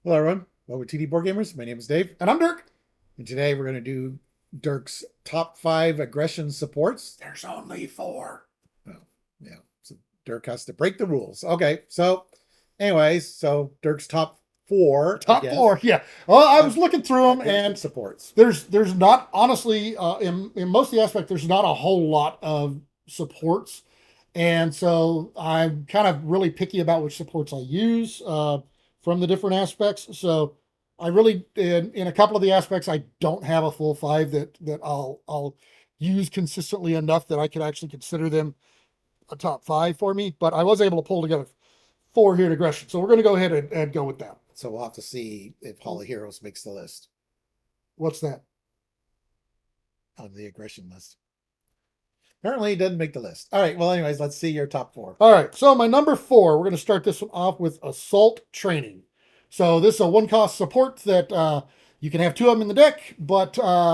Hello, everyone. Welcome to TD Board Gamers. My name is Dave, And I'm Dirk. and today we're going to do Dirk's top five aggression supports. There's only four. Oh, yeah. So Dirk has to break the rules. Okay. So, Dirk's top four, I Top guess, four, yeah. Well, I was of looking through them, aggression and supports. there's not honestly in most of the aspect there's not a whole lot of supports, and so I'm kind of really picky about which supports I use from the different aspects. So I really in a couple of the aspects I don't have a full five that I'll use consistently enough that I could actually consider them a top five for me. But I was able to pull together four here at aggression, so we're going to go ahead and go with that. So we'll have to see if Hall of Heroes makes the list What's that? on the aggression list. Apparently, it doesn't make the list. All right. Well, anyways, let's see your top four. All right, so my number four, we're going to start this one off with assault training. So this is a one cost support that you can have two of them in the deck, but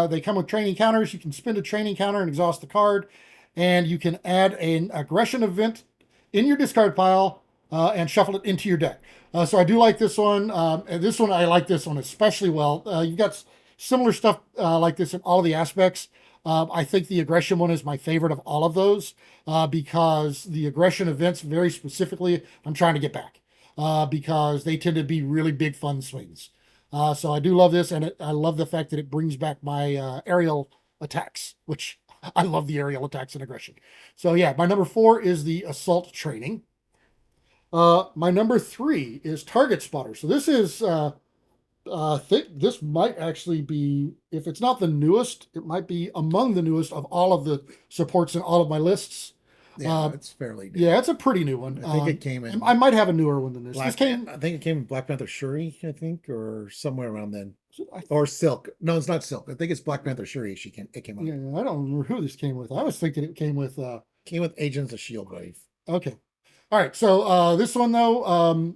they come with training counters. You can spend a training counter and exhaust the card, and you can add an aggression event in your discard pile and shuffle it into your deck. So I do like this one. And this one, I like this one especially well. You've got similar stuff like this in all of the aspects. I think the aggression one is my favorite of all of those because the aggression events, very specifically, I'm trying to get back because they tend to be really big fun swings. So I do love this, and I love the fact that it brings back my aerial attacks, which I love the aerial attacks and aggression. So yeah, my number four is the assault training. My number three is target spotter. So this is I think this might actually be, if it's not the newest, it might be among the newest of all of the supports in all of my lists. Yeah, Uh, it's fairly new. yeah, it's a pretty new one. I think it came I in might have a newer one than this. This Black. came, I think it came in Black Panther Shuri, I think, or somewhere around then. I, Or Silk. No, it's not Silk. I think it's Black Panther Shuri. It came out. yeah, I don't remember who this came with. I was thinking it came with, Came with Agents of Shield Wave. okay. All right. So this one, though,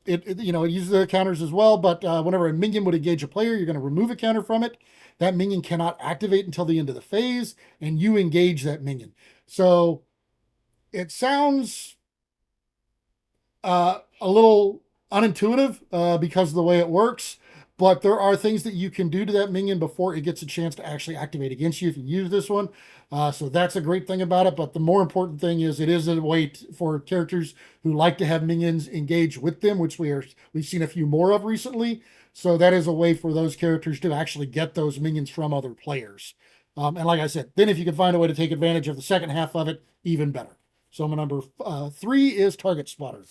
it uses the counters as well, but whenever a minion would engage a player, you're going to remove a counter from it. That minion cannot activate until the end of the phase, and you engage that minion. So it sounds a little unintuitive because of the way it works, but there are things that you can do to that minion before it gets a chance to actually activate against you if you use this one. So that's a great thing about it. But the more important thing is it is a way for characters who like to have minions engage with them, which we've seen a few more of recently. So that is a way for those characters to actually get those minions from other players. And like I said, then if you can find a way to take advantage of the second half of it, even better. So my number three is Target Spotter.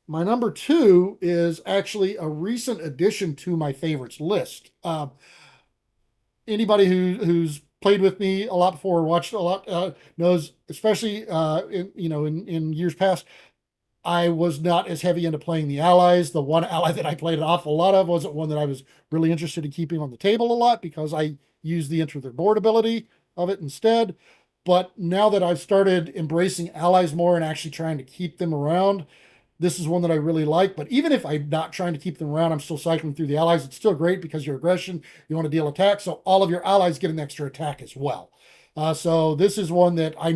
My number two is actually a recent addition to my favorites list. Anybody who's played with me a lot before, watched a lot, knows, especially in years past, I was not as heavy into playing the allies. The one ally that I played an awful lot of wasn't one that I was really interested in keeping on the table a lot because I used the enter the board ability of it instead. But now that I've started embracing allies more and actually trying to keep them around, this is one that I really like. But even if I'm not trying to keep them around, I'm still cycling through the allies. It's still great because your aggression, you want to deal attack. So all of your allies get an extra attack as well. So this is one that I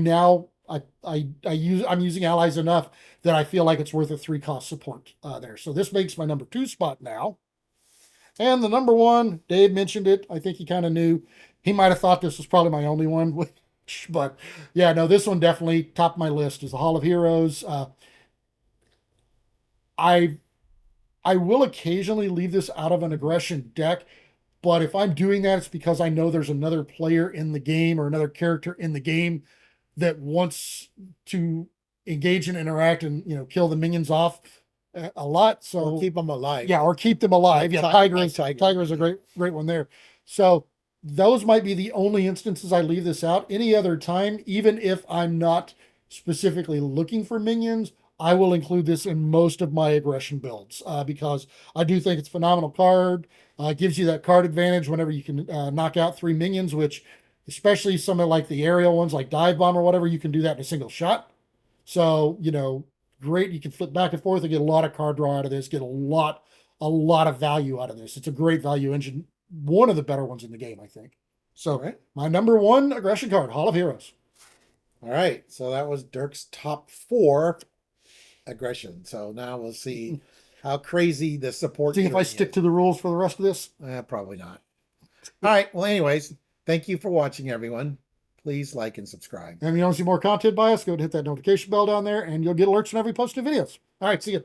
use. I'm using allies enough that I feel like it's worth a three cost support there. So this makes my number two spot now. And the number one, Dave mentioned it. I think he kind of knew. He might have thought this was probably my only one, but yeah, no, this one definitely top of my list is the Hall of Heroes. I I will occasionally leave this out of an aggression deck, but if I'm doing that, it's because I know there's another player in the game or another character in the game that wants to engage and interact and kill the minions off a lot. Or So keep them alive. yeah, or keep them alive. Yeah, Like Tiger. Tiger is a great one there. So those might be the only instances I leave this out. Any other time, even if I'm not specifically looking for minions, I will include this in most of my aggression builds because I do think it's a phenomenal card. Gives you that card advantage whenever you can knock out three minions, which especially some of like the aerial ones like dive bomb or whatever, you can do that in a single shot. So great. You can flip back and forth and get a lot of card draw out of this. Get a lot of value out of this. It's a great value engine. One of the better ones in the game, I think. All So right. my number one aggression card, Hall of Heroes. All right. So that was Dirk's top four aggression. So now we'll see. how crazy the support. See if I training stick is. to the rules for the rest of this. Probably not. All right. Well, anyways, thank you for watching, everyone. Please like and subscribe. And if you want to see more content by us, go ahead and hit that notification bell down there, and you'll get alerts whenever we post new videos. All right, see you.